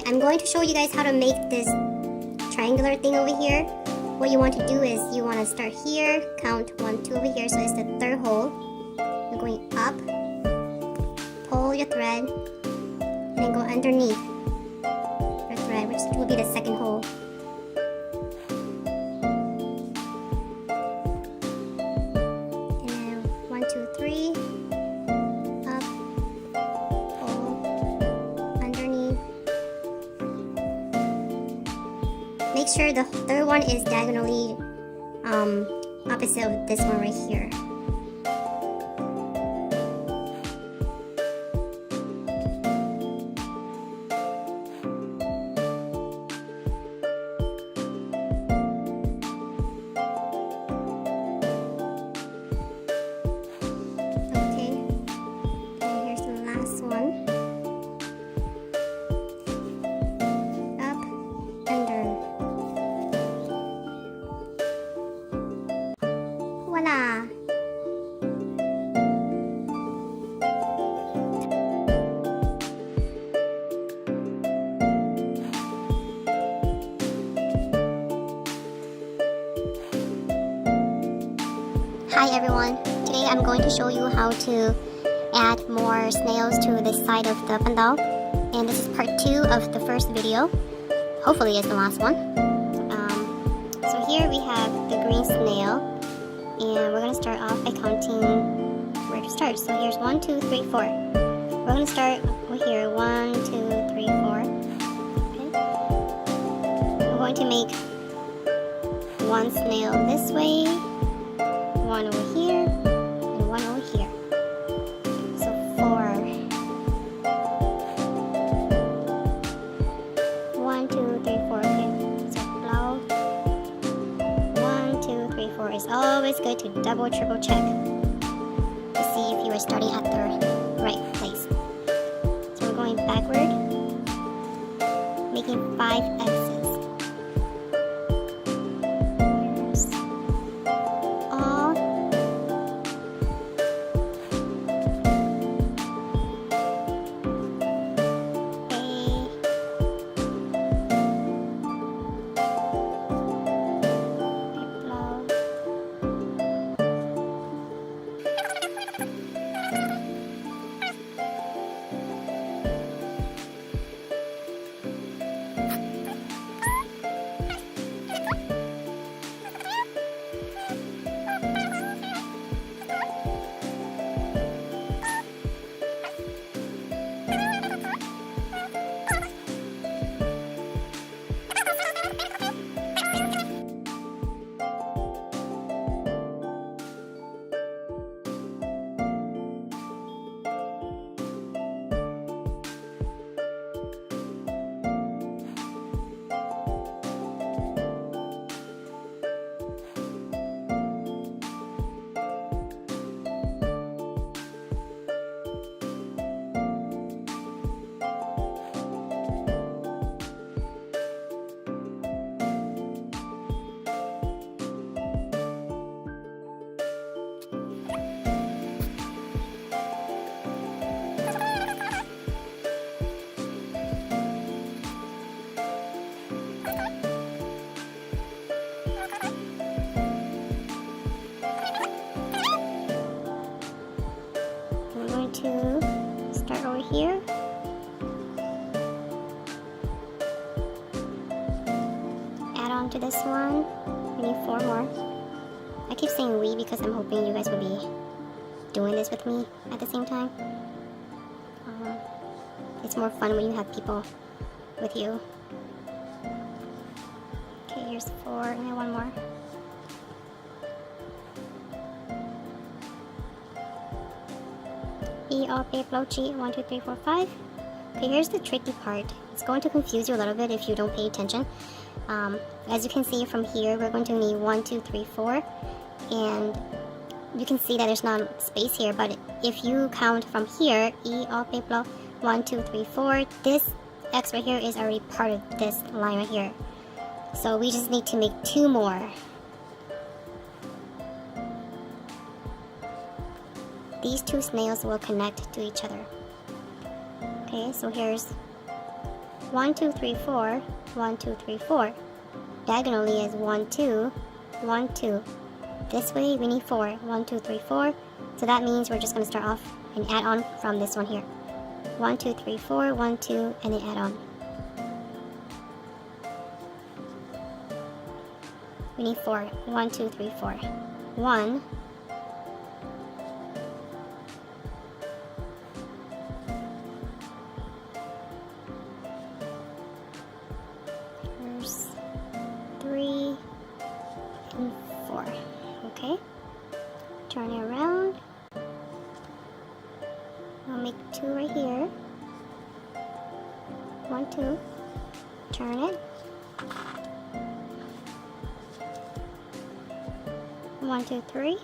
I'm going to show you guys how to make this triangular thing over here. What you want to do is you want to start here, count 1, 2 over here, so it's the third hole. You're going up, pull your thread, and then go underneath your thread, which will be the second hole. And then 1, 2, 3, up, pull, underneath. Make sure the third one is diagonally opposite of this one right here. Okay, and here's the last one. Up, under. Voila! Hi everyone! Today I'm going to show you how to add more snails to this side of the pandal. And this is part 2 of the first video. Hopefully it's the last one. So here we have the green snail. And we're going to start off by counting where to start. So here's 1, 2, 3, 4. We're going to start over here. 1, 2, 3, 4. Okay. We're going to make one snail this way, one over here, and one over here. So 4. 1, 2, 3, 4. Okay. So blow. 1, 2, 3, 4. It's always good to double, triple check to see if you are starting at the right place. So we're going backward, making 5 X's. Here's all. To start over here. Add on to this one. We need 4 more. I keep saying we because I'm hoping you guys will be doing this with me at the same time. It's more fun when you have people with you. Okay, here's 4 and then 1 more. E, O, P, P, G, 1, 2, 3, 4, 5. Okay, here's the tricky part. It's going to confuse you a little bit if you don't pay attention. As you can see from here, we're going to need 1, 2, 3, 4. And you can see that there's not space here, but if you count from here, E, O, P, P, 1, 2, 3, 4, this X right here is already part of this line right here. So we just need to make 2 more. These 2 snails will connect to each other. Okay, so here's 1, 2, 3, 4, 1, 2, 3, 4. Diagonally is 1, 2, 1, 2. This way we need 4. 1, 2, 3, 4. So that means we're just going to start off and add on from this one here. 1, 2, 3, 4, 1, 2, and then add on. We need 4. 1, 2, 3, 4. 1. There's 3 and 4. Okay. Turn it around. I'll make 2 right here. 1, 2. Turn it. 1, 2, 3.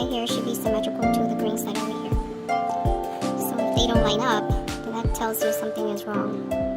here should be symmetrical to the green side over here. So if they don't line up, then that tells you something is wrong.